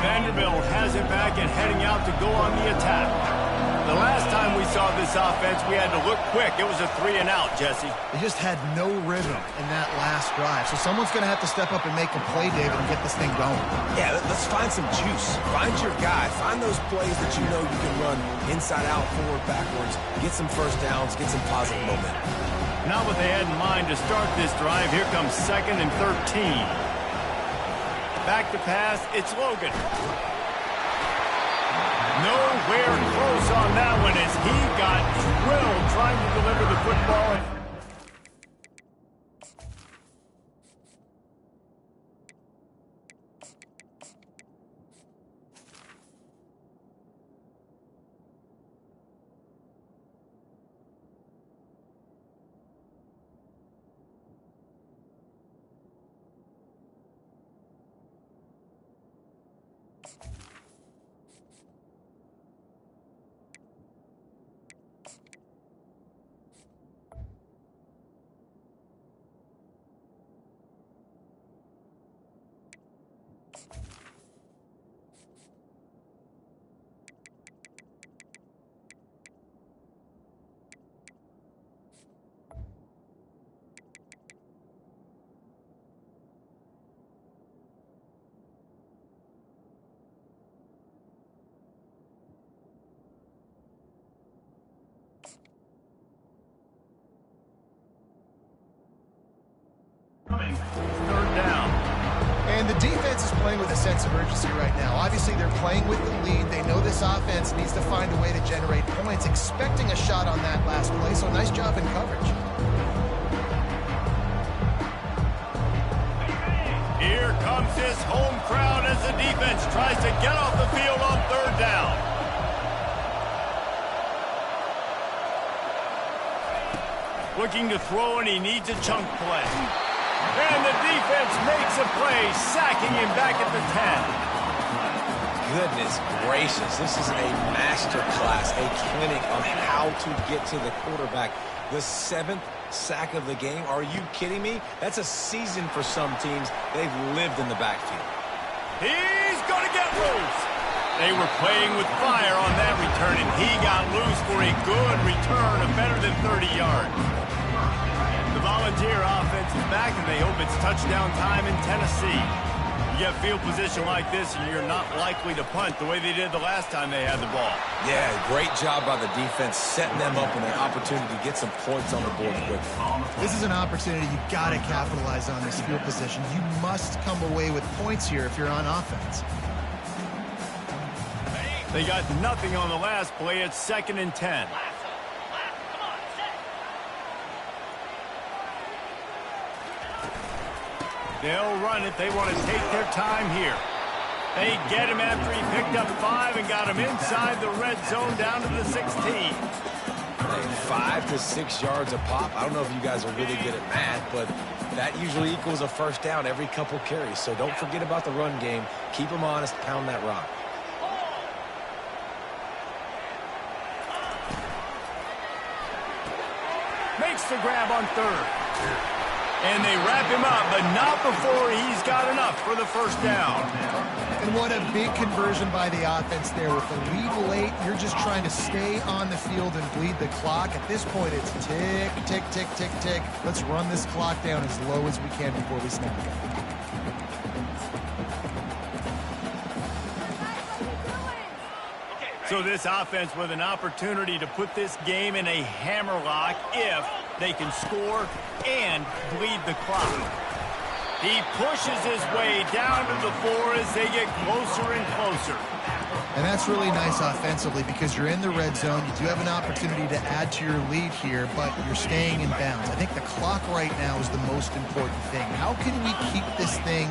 Vanderbilt has it back and heading out to go on the attack. The last time we saw this offense, we had to look quick. It was a 3-and-out, Jesse. They just had no rhythm in that last drive. So someone's going to have to step up and make a play, David, and get this thing going. Yeah, let's find some juice. Find your guy. Find those plays that you know you can run inside out, forward, backwards. Get some first downs. Get some positive momentum. Not what they had in mind to start this drive. Here comes 2nd and 13. Back to pass. It's Logan. Nowhere close on that one as he got drilled trying to deliver the football. Third down. And the defense is playing with a sense of urgency right now. Obviously, they're playing with the lead. They know this offense needs to find a way to generate points, expecting a shot on that last play. So nice job in coverage. Here comes his home crowd as the defense tries to get off the field on third down. Looking to throw, and he needs a chunk play. And the defense makes a play, sacking him back at the 10. Goodness gracious, this is a master class, a clinic on how to get to the quarterback. The 7th sack of the game. Are you kidding me? That's a season for some teams. They've lived in the backfield. He's going to get loose. They were playing with fire on that return, and he got loose for a good return of better than 30 yards. The Volunteer offense is back, and they hope it's touchdown time in Tennessee. You get field position like this, and you're not likely to punt the way they did the last time they had the ball. Yeah, great job by the defense, setting them up with an opportunity to get some points on the board quickly. This is an opportunity you got to capitalize on this field position. You must come away with points here if you're on offense. They got nothing on the last play. It's 2nd and 10. They'll run it. They want to take their time here. They get him after he picked up 5 and got him inside the red zone down to the 16. 5 to 6 yards a pop. I don't know if you guys are really good at math, but that usually equals a first down every couple carries. So don't forget about the run game. Keep them honest. Pound that rock. Makes the grab on third. And they wrap him up, but not before he's got enough for the first down. And what a big conversion by the offense there. With the lead late, you're just trying to stay on the field and bleed the clock. At this point, it's tick, tick, tick, tick, tick. Let's run this clock down as low as we can before we snap it. So this offense with an opportunity to put this game in a hammerlock if they can score and bleed the clock. He pushes his way down to the floor as they get closer and closer. And that's really nice offensively because you're in the red zone. You do have an opportunity to add to your lead here, but you're staying in bounds. I think the clock right now is the most important thing. How can we keep this thing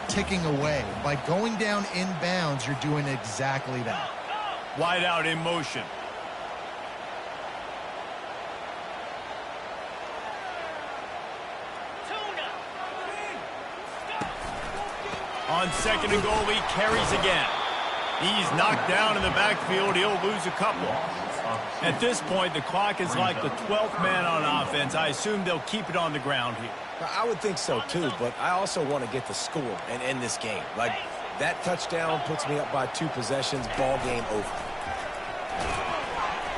ticking away? By going down in bounds, you're doing exactly that. Wide out in motion. On second and goal, he carries again. He's knocked down in the backfield. He'll lose a couple. At this point, the clock is like the 12th man on offense. I assume they'll keep it on the ground here. I would think so, too, but I also want to get the score and end this game. Like, that touchdown puts me up by 2 possessions, ball game over.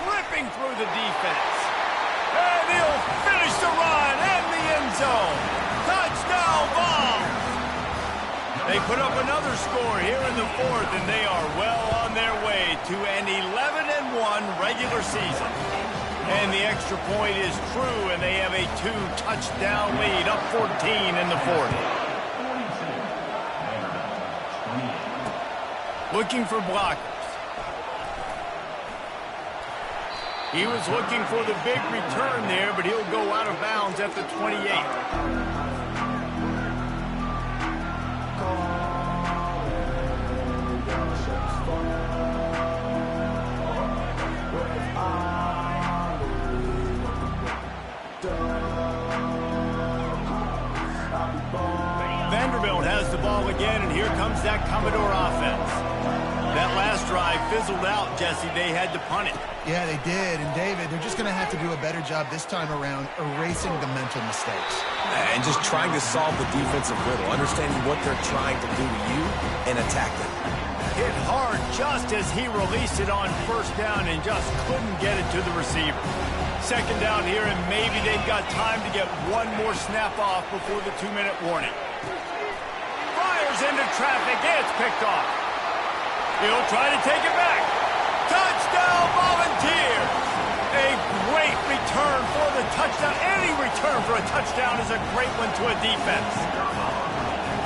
Ripping through the defense. And he'll finish the run in the end zone. Touchdown ball. They put up another score here in the 4th, and they are well on their way to an 11-1 regular season. And the extra point is true, and they have a 2-touchdown lead, up 14 in the 4th. Looking for blockers. He was looking for the big return there, but he'll go out of bounds at the 28. Vanderbilt has the ball again, and here comes that Commodore offense. That last drive fizzled out, Jesse. They had to punt it. Yeah, they did. And, David, they're just going to have to do a better job this time around erasing the mental mistakes. And just trying to solve the defensive riddle, understanding what they're trying to do to you and attack them. Hit hard just as he released it on first down and just couldn't get it to the receiver. Second down here, and maybe they've got time to get one more snap off before the 2-minute warning. Fires into traffic, and it's picked off. He'll try to take it back. Touchdown, Volunteers! A great return for the touchdown. Any return for a touchdown is a great one to a defense.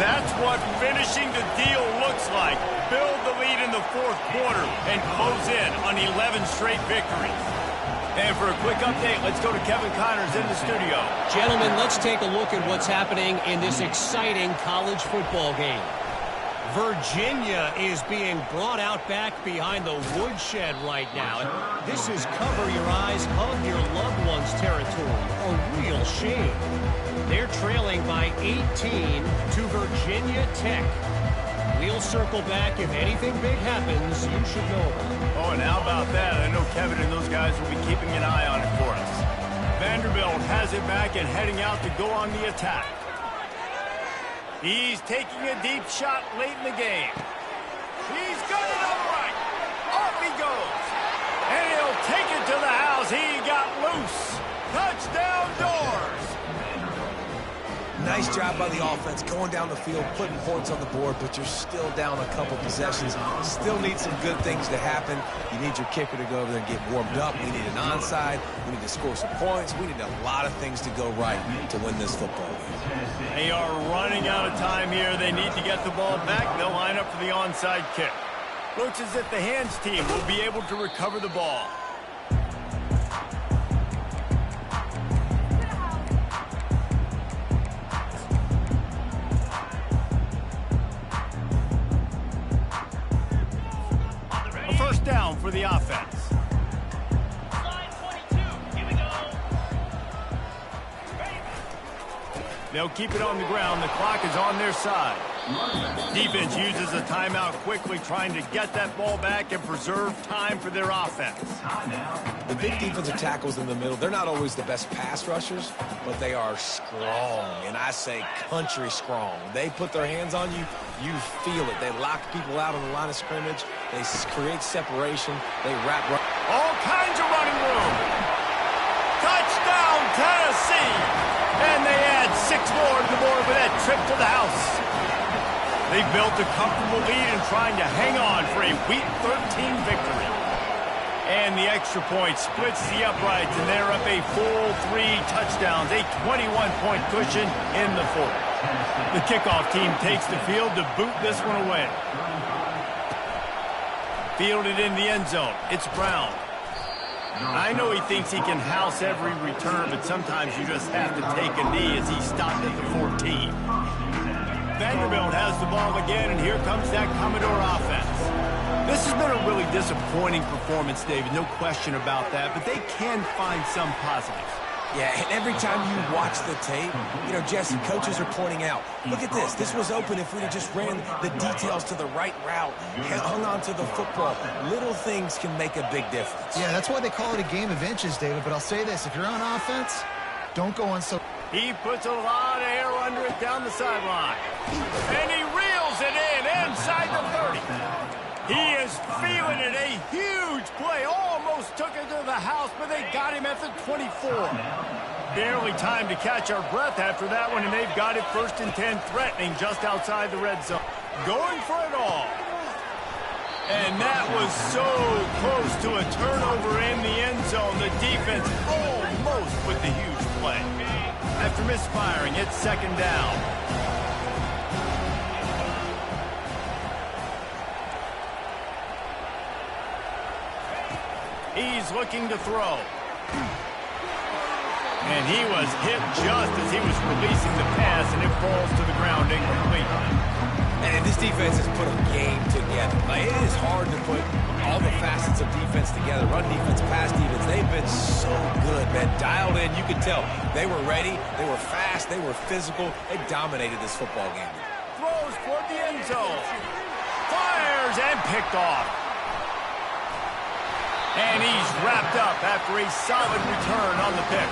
That's what finishing the deal looks like. Build the lead in the 4th quarter and close in on 11 straight victories. And for a quick update, let's go to Kevin Connors in the studio. Gentlemen, let's take a look at what's happening in this exciting college football game. Virginia is being brought out back behind the woodshed right now. This is cover your eyes, hug your loved ones territory. A real shame. They're trailing by 18 to Virginia Tech. We'll circle back. If anything big happens, you should know about it. Oh, and how about that? I know Kevin and those guys will be keeping an eye on it for us. Vanderbilt has it back and heading out to go on the attack. He's taking a deep shot late in the game. He's got it upright. Off he goes. And he'll take it to the house. He got loose. Touchdown Doors. Nice job by the offense, going down the field, putting points on the board, but you're still down a couple possessions. Still need some good things to happen. You need your kicker to go over there and get warmed up. We need an onside. We need to score some points. We need a lot of things to go right to win this football game. They are running out of time here. They need to get the ball back. They'll line up for the onside kick. Looks as if the hands team will be able to recover the ball. First down for the offense. They'll keep it on the ground. The clock is on their side. Defense uses a timeout quickly, trying to get that ball back and preserve time for their offense. The big defensive tackles in the middle, they're not always the best pass rushers, but they are strong, and I say country strong. They put their hands on you, you feel it. They lock people out on the line of scrimmage. They create separation. They wrap. All kinds of running room. Touchdown, Tennessee! And they add 6 more to the board with that trip to the house. They built a comfortable lead and trying to hang on for a Week 13 victory. And the extra point splits the uprights, and they're up a full 3 touchdowns, a 21-point cushion in the fourth. The kickoff team takes the field to boot this one away. Fielded in the end zone. It's Brown. I know he thinks he can house every return, but sometimes you just have to take a knee as he stopped at the 14. Vanderbilt has the ball again, and here comes that Commodore offense. This has been a really disappointing performance, David, no question about that, but they can find some positives. Yeah, and every time you watch the tape, you know, Jesse, coaches are pointing out, look at this. This was open if we'd have just ran the details to the right route, hung on to the football. Little things can make a big difference. Yeah, that's why they call it a game of inches, David, but I'll say this. If you're on offense, don't go on so... He puts a lot of air under it down the sideline. And he reels it in inside the 30. He is feeling it. A huge play. Almost took it to the house, but they got him at the 24. Barely time to catch our breath after that one, and they've got it 1st and 10, threatening just outside the red zone. Going for it all. And that was so close to a turnover in the end zone. The defense almost with the huge play. After misfiring, it's 2nd down. He's looking to throw. And he was hit just as he was releasing the pass, and it falls to the ground incomplete. And this defense has put a game together. Like, it is hard to put all the facets of defense together. Run defense, pass defense. They've been so good, man. Dialed in. You could tell they were ready. They were fast. They were physical. They dominated this football game. Throws toward the end zone. Fires and picked off. And he's wrapped up after a solid return on the pick.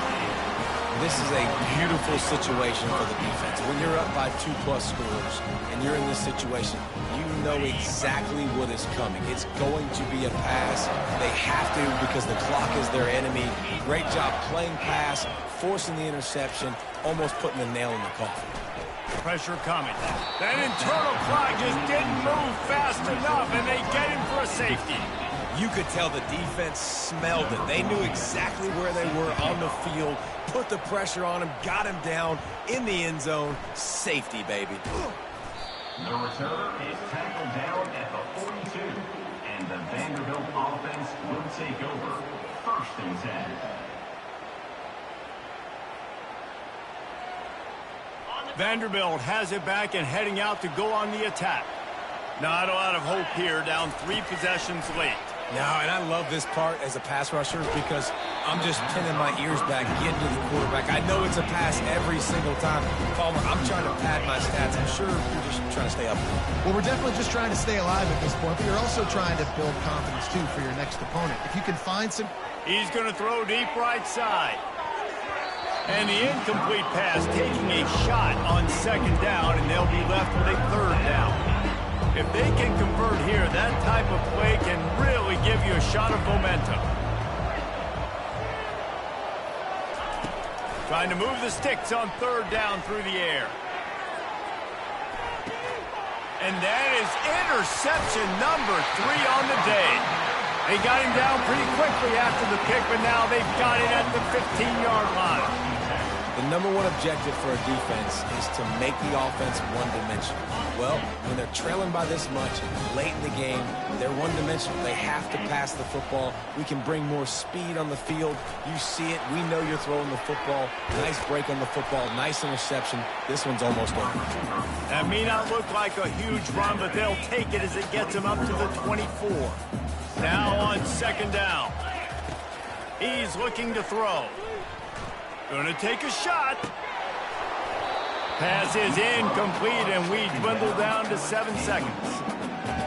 This is a beautiful situation for the defense. When you're up by 2+ scores and you're in this situation, you know exactly what is coming. It's going to be a pass. They have to because the clock is their enemy. Great job playing pass, forcing the interception, almost putting the nail in the coffin. Pressure coming. That internal clock just didn't move fast enough, and they get him for a safety. You could tell the defense smelled it. They knew exactly where they were on the field, put the pressure on him, got him down in the end zone. Safety, baby. The returner is tackled down at the 42, and the Vanderbilt offense will take over 1st and 10. Vanderbilt has it back and heading out to go on the attack. Not a lot of hope here, down 3 possessions late. No, and I love this part as a pass rusher because I'm just pinning my ears back, getting to the quarterback. I know it's a pass every single time. Palmer, I'm trying to pad my stats. I'm sure you're just trying to stay up. Well, we're definitely just trying to stay alive at this point, but you're also trying to build confidence, too, for your next opponent. If you can find some... He's going to throw deep right side. And the incomplete pass taking a shot on 2nd down, and they'll be left with a 3rd down. If they can convert here, that type of play can really give you a shot of momentum. Trying to move the sticks on 3rd down through the air. And that is interception number 3 on the day. They got him down pretty quickly after the pick, but now they've got it at the 15-yard line. The #1 objective for a defense is to make the offense one-dimensional. Well, when they're trailing by this much, late in the game, they're one-dimensional. They have to pass the football. We can bring more speed on the field. You see it. We know you're throwing the football. Nice break on the football. Nice interception. This one's almost over. That may not look like a huge run, but they'll take it as it gets them up to the 24. Now on 2nd down. He's looking to throw. Gonna take a shot. Pass is incomplete, and we dwindle down to 7 seconds.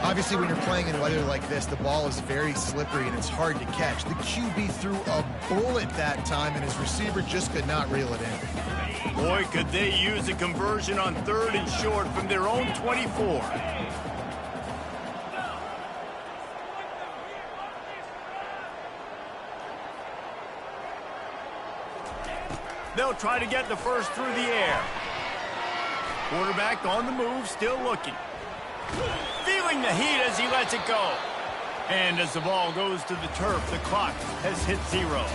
Obviously, when you're playing in weather like this, the ball is very slippery and it's hard to catch. The QB threw a bullet that time, and his receiver just could not reel it in. Boy, could they use a conversion on 3rd and short from their own 24. They'll try to get the first through the air. Quarterback on the move, still looking. Feeling the heat as he lets it go. And as the ball goes to the turf, the clock has hit 0.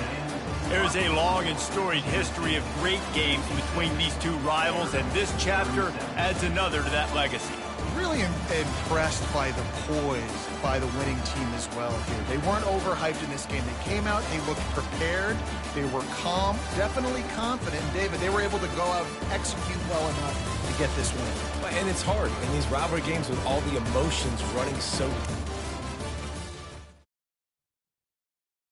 There's a long and storied history of great games between these two rivals, and this chapter adds another to that legacy. Really impressed by the poise by the winning team as well here. They weren't overhyped in this game. They came out, they looked prepared, they were calm, definitely confident. And David, they were able to go out and execute well enough to get this win. And it's hard in these rivalry games with all the emotions running so